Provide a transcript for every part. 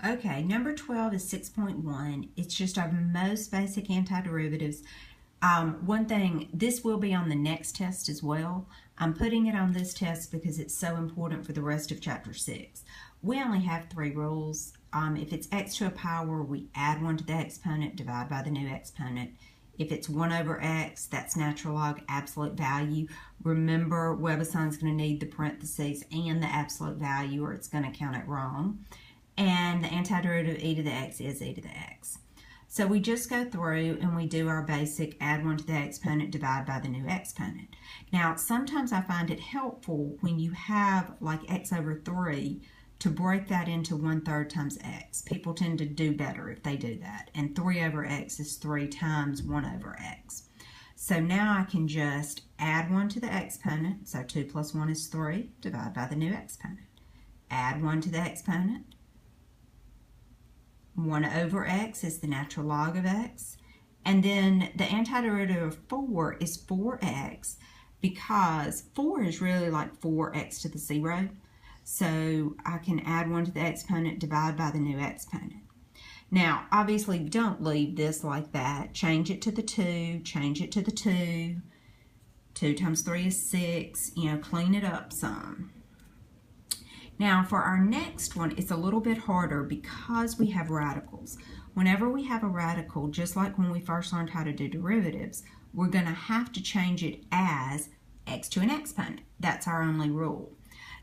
Okay, number 12 is 6.1. It's just our most basic antiderivatives. One thing, this will be on the next test as well. I'm putting it on this test because it's so important for the rest of chapter 6. We only have 3 rules. If it's x to a power, we add 1 to the exponent, divide by the new exponent. If it's 1 over x, that's natural log absolute value. Remember, Webison's going to need the parentheses and the absolute value or it's going to count it wrong. And the antiderivative of e to the x is e to the x. So we just go through and we do our basic add 1 to the exponent, divide by the new exponent. Now, sometimes I find it helpful when you have like x over 3 to break that into 1/3 times x. People tend to do better if they do that. And 3 over x is 3 times 1 over x. So now I can just add 1 to the exponent. So 2 plus 1 is 3, divide by the new exponent. Add 1 to the exponent. 1 over x is the natural log of x. And then the antiderivative of 4 is 4x because 4 is really like 4x to the 0. So I can add 1 to the exponent, divide by the new exponent. Now, obviously, don't leave this like that. Change it to the 2, change it to the 2. 2 times 3 is 6. You know, clean it up some. Now, for our next one, it's a little bit harder because we have radicals. Whenever we have a radical, just like when we first learned how to do derivatives, we're going to have to change it as x to an exponent. That's our only rule.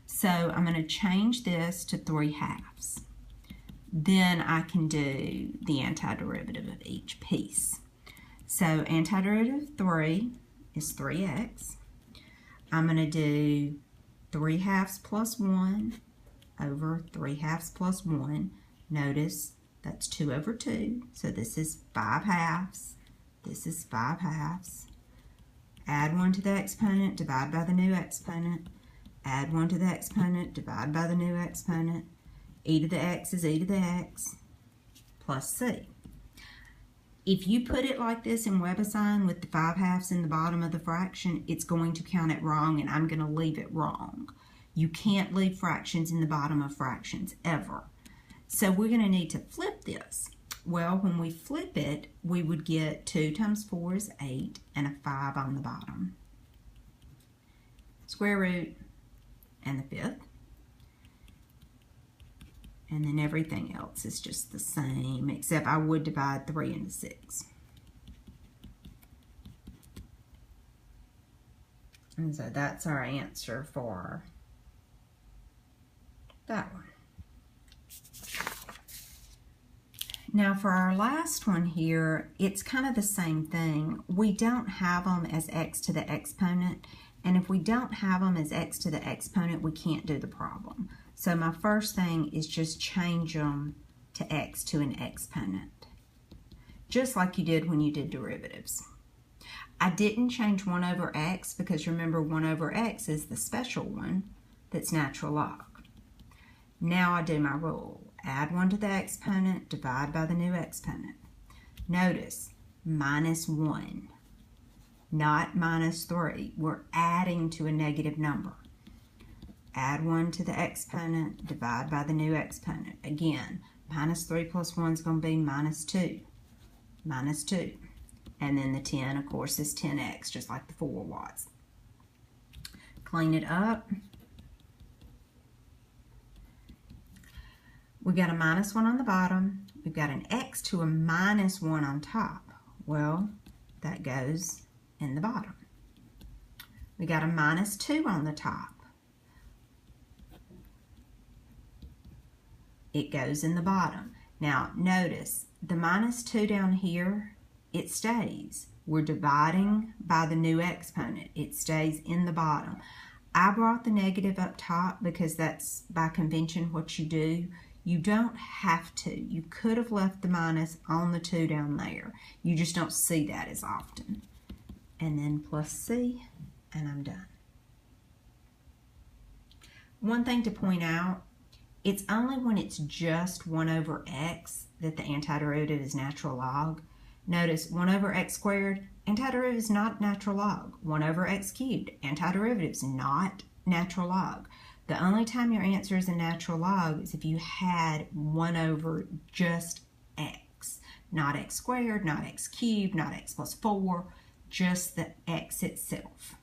So I'm going to change this to 3/2. Then I can do the antiderivative of each piece. So antiderivative of 3 is 3x. I'm going to do 3/2 plus 1 over 3/2 plus 1. Notice that's 2 over 2. So this is 5/2. This is 5/2. Add 1 to the exponent, divide by the new exponent. Add 1 to the exponent, divide by the new exponent. E to the x is e to the x plus c. If you put it like this in Webison with the 5/2 in the bottom of the fraction, it's going to count it wrong and I'm going to leave it wrong. You can't leave fractions in the bottom of fractions ever. So we're going to need to flip this. Well, when we flip it, we would get 2 times 4 is 8 and a 5 on the bottom. Square root and the 5th. And then everything else is just the same, except I would divide 3 into 6. And so that's our answer for that one. Now for our last one here, it's kind of the same thing. We don't have them as x to the exponent, and if we don't have them as x to the exponent, we can't do the problem. So my first thing is just change them to x to an exponent, just like you did when you did derivatives. I didn't change 1 over x because remember 1 over x is the special one that's natural log. Now I do my rule. Add 1 to the exponent, divide by the new exponent. Notice, minus 1, not minus 3. We're adding to a negative number. Add 1 to the exponent, divide by the new exponent. Again, minus 3 plus 1 is going to be minus 2. Minus 2. And then the 10, of course, is 10x, just like the 4 was. Clean it up. We got a minus 1 on the bottom. We've got an x to a minus 1 on top. Well, that goes in the bottom. We got a minus 2 on the top. It goes in the bottom. Now, notice the minus 2 down here, it stays. We're dividing by the new exponent. It stays in the bottom. I brought the negative up top because that's by convention what you do. You don't have to. You could have left the minus on the 2 down there. You just don't see that as often. And then plus c, and I'm done. One thing to point out, it's only when it's just 1 over x that the antiderivative is natural log. Notice 1 over x squared, antiderivative is not natural log. 1 over x cubed, antiderivative is not natural log. The only time your answer is a natural log is if you had 1 over just x. Not x squared, not x cubed, not x plus 4, just the x itself.